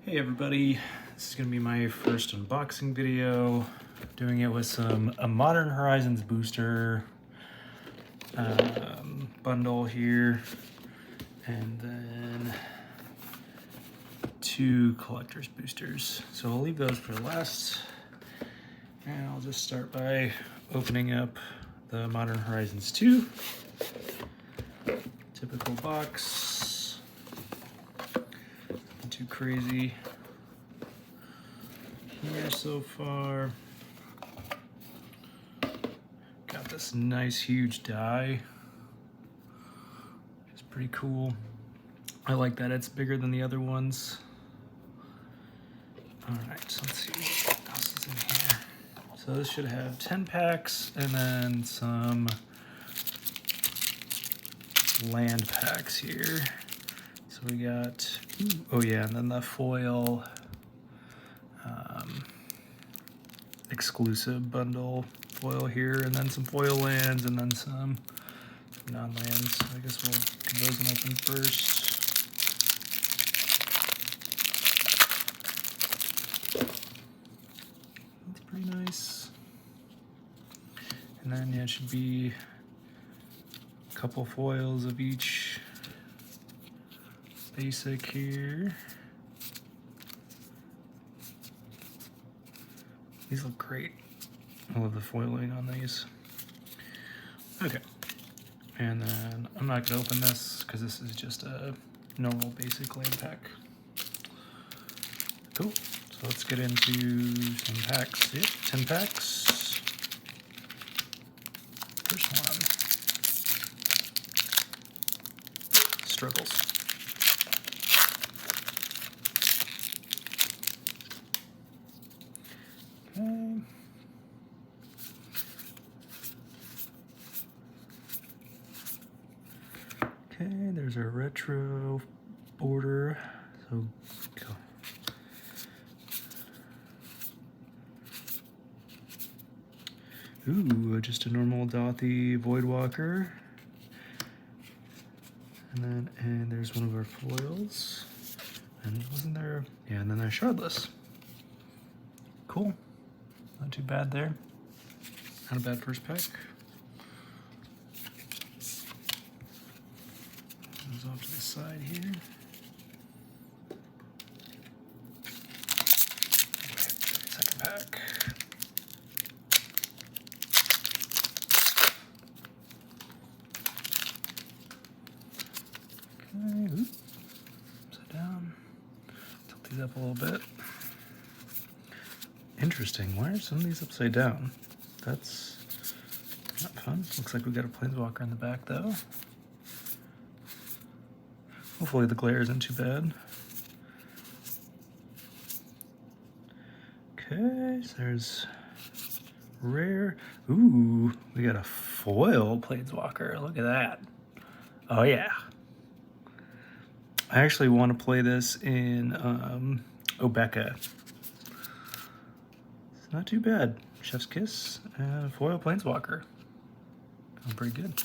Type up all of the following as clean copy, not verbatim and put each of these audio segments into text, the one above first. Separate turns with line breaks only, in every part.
Hey everybody, this is going to be my first unboxing video, doing it with a Modern Horizons booster bundle here, and then two collector's boosters. So I'll leave those for last, and I'll just start by opening up the Modern Horizons 2. Typical box, nothing too crazy here so far. Got this nice huge die. It's pretty cool. I like that it's bigger than the other ones. Alright, so let's see what else is in here. So this should have 10 packs and then some land packs here. So we got, oh yeah, and then the foil exclusive bundle foil here, and then some foil lands, and then some non-lands. I guess we'll give those an open first. That's pretty nice. And then yeah, it should be a couple foils of each basic here. These look great. I love the foiling on these. Okay. And then I'm not gonna open this because this is just a normal basic land pack. Cool. So let's get into some packs. Yep, 10 packs. First one. Struggles. Okay. Okay, there's a retro border. So go. Ooh, just a normal Dothy Voidwalker. And there's one of our foils. And wasn't there? Yeah, and then there's Shardless. Cool. Not too bad there. Not a bad first pack. Goes off to the side here. Okay, second pack. Okay, oop. Upside down. Tilt these up a little bit. Interesting. Why are some of these upside down? That's not fun. Looks like we got a Planeswalker in the back though. Hopefully the glare isn't too bad. Okay, so there's rare. Ooh, we got a foil Planeswalker. Look at that. Oh yeah. I actually want to play this in Obeka. It's not too bad. Chef's Kiss and foil Planeswalker. Feeling pretty good.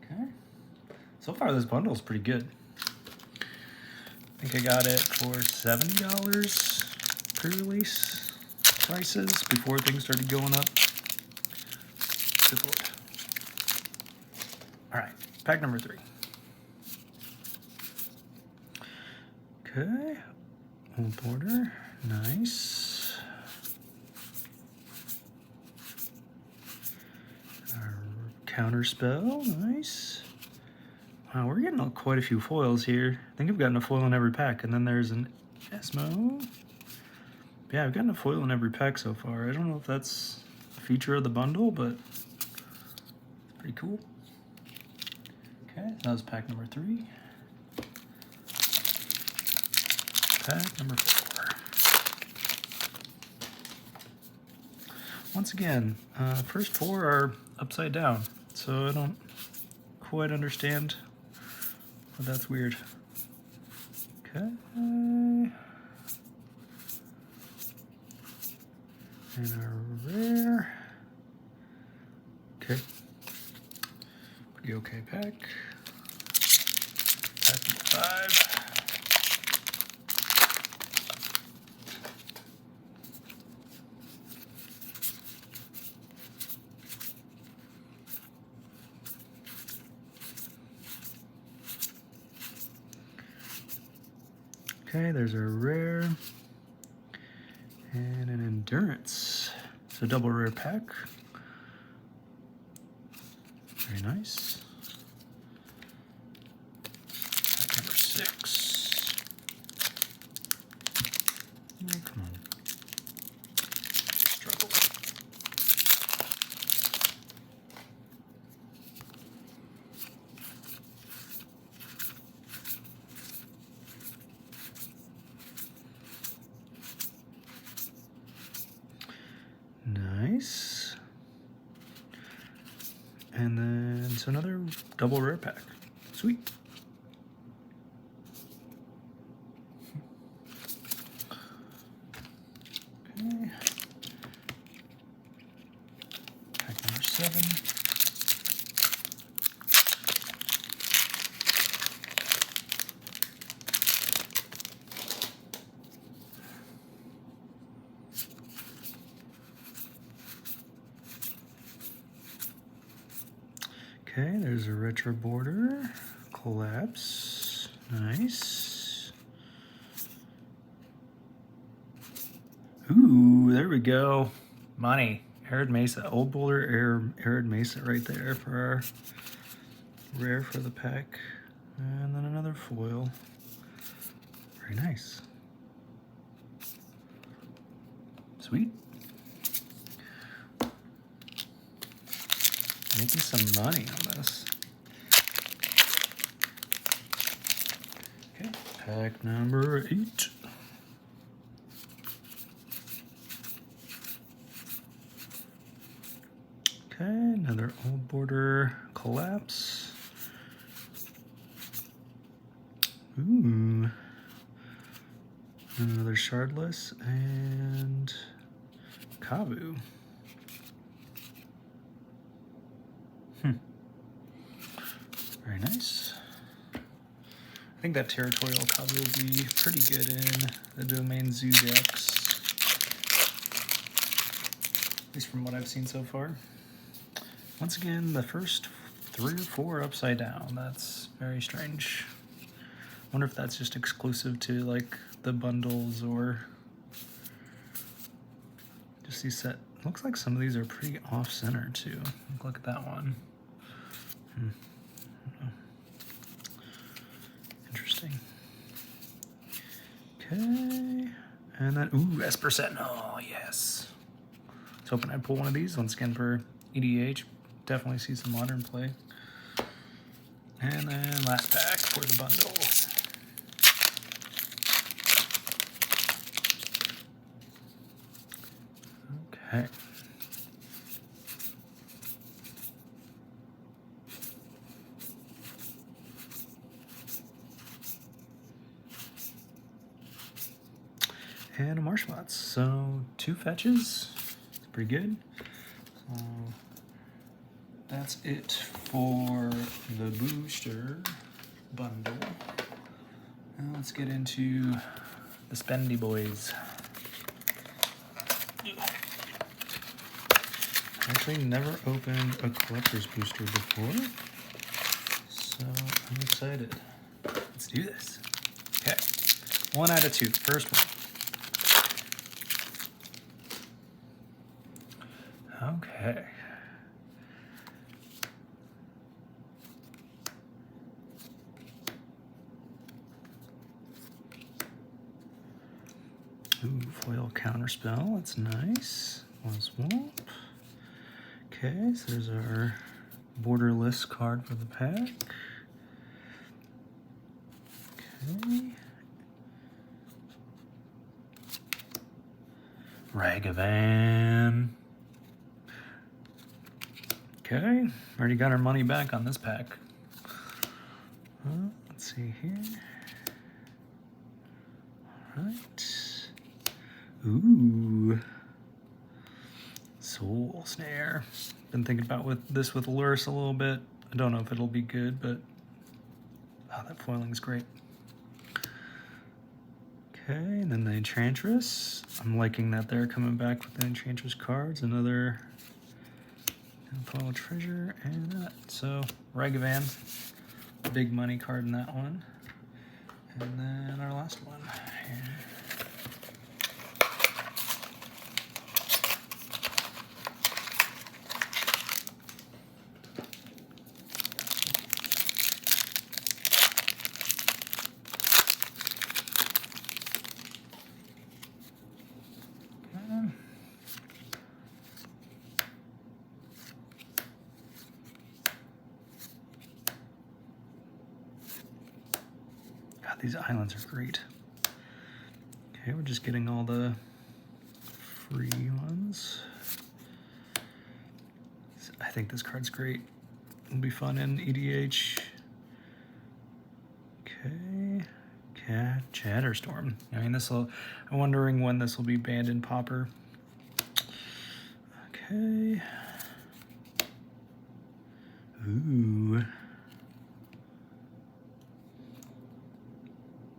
Okay. So far this bundle is pretty good. I think I got it for $70 pre-release prices before things started going up. Good lord. Alright, pack number 3. Okay. Old border. Nice. Our counterspell. Nice. Wow, we're getting quite a few foils here. I think I've gotten a foil in every pack, and then there's an Esmo. Yeah, I've gotten a foil in every pack so far. I don't know if that's a feature of the bundle, but it's pretty cool. Okay, that was pack number 3. Pack number 4. Once again, first 4 are upside down, so I don't quite understand. But that's weird. Okay. And a rare. Okay. Pretty okay pack. Pack number 5. Okay, there's our rare. And an endurance. So double rare pack. Very nice. Pack number 6. Oh, come on. Struggle. Nice. And then, so another double rare pack. Sweet. Okay. Pack number 7. Okay, there's a retro border. Collapse. Nice. Ooh, there we go. Money. Arid Mesa. Old Boulder Arid Mesa right there for our rare for the pack. And then another foil. Very nice. Sweet. Making some money on this. Okay, pack number 8. Okay, another Old Border Collapse. Ooh. Another Shardless and Kavu. Very nice. I think that Territorial Kavu will be pretty good in the Domain Zoo decks. At least from what I've seen so far. Once again, the first 3 or 4 upside down. That's very strange. Wonder if that's just exclusive to like the bundles or just these set. Looks like some of these are pretty off center too. Look at that one. Interesting. Okay, and then ooh, Esper Sentinel, yes. I was hoping I'd pull one of these once again for EDH. Definitely see some modern play. And then last pack for the bundle. Okay. And a Marshmots. So 2 fetches. It's pretty good. So that's it for the booster bundle. Now let's get into the spendy boys. I actually never opened a collector's booster before, so I'm excited. Let's do this. Okay, 1 out of 2, first one. Okay. Ooh, foil counterspell, that's nice. One swamp. Okay, so there's our borderless card for the pack. Okay. Ragavan. Okay, already got our money back on this pack. Let's see here. All right. Ooh. Soul Snare. Been thinking about this with Lurrus a little bit. I don't know if it'll be good, but oh, that foiling's great. Okay, and then the Enchantress. I'm liking that they're coming back with the Enchantress cards. Another foil treasure and that. So Ragavan, big money card in that one. And then our last one. God, these islands are great. Okay, we're just getting all the free ones. I think this card's great. It'll be fun in EDH. Okay. Chatterstorm. I mean, I'm wondering when this will be banned in Pauper. Okay. Ooh.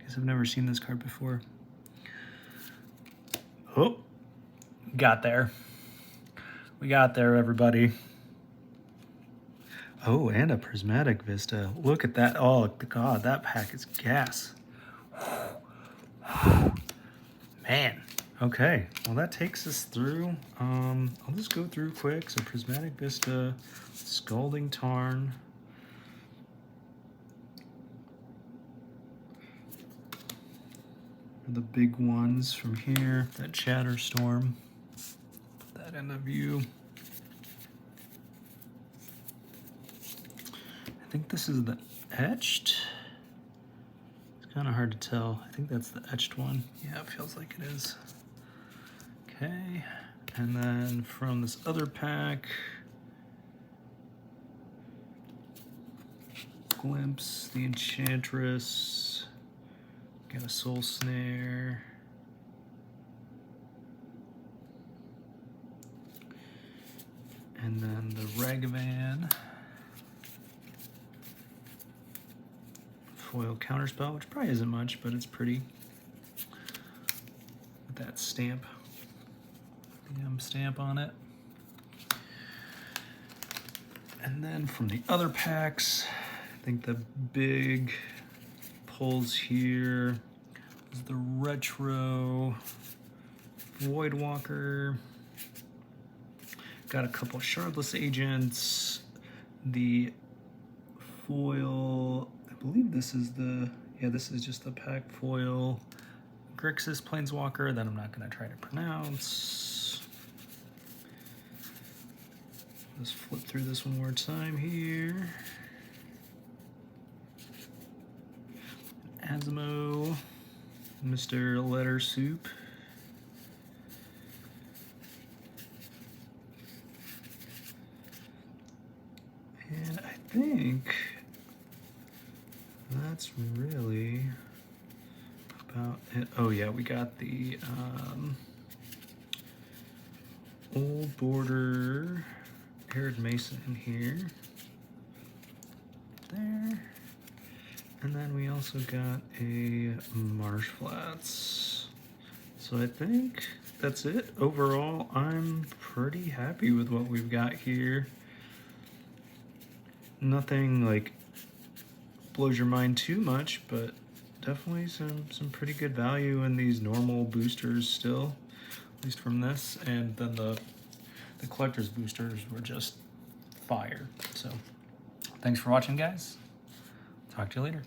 Guess I've never seen this card before. Oh, got there. We got there, everybody. Oh, and a Prismatic Vista. Look at that. Oh, God, that pack is gas. Man. Okay, well, that takes us through. I'll just go through quick. So Prismatic Vista, Scalding Tarn. The big ones from here. That Chatterstorm. Put that in the view. I think this is the etched. It's kind of hard to tell. I think that's the etched one. Yeah, it feels like it is. Okay, and then from this other pack, Glimpse, the Enchantress, got a Soul Snare, and then the Ragavan. Foil Counterspell, which probably isn't much, but it's pretty. With that stamp, the stamp on it. And then from the other packs, I think the big pulls here is the Retro Voidwalker. Got a couple Shardless Agents, the foil, I believe this is the, yeah, this is just the pack foil Grixis Planeswalker that I'm not going to try to pronounce. Let's flip through this one more time here. Azmo, Mr. Letter Soup. And I think that's really about it. Oh yeah, we got the Old Border Arid Mason in here. There. And then we also got a Marsh Flats. So I think that's it. Overall, I'm pretty happy with what we've got here. Nothing like blows your mind too much, but definitely some pretty good value in these normal boosters still, at least from this. And then the collector's boosters were just fire. So thanks for watching, guys. Talk to you later.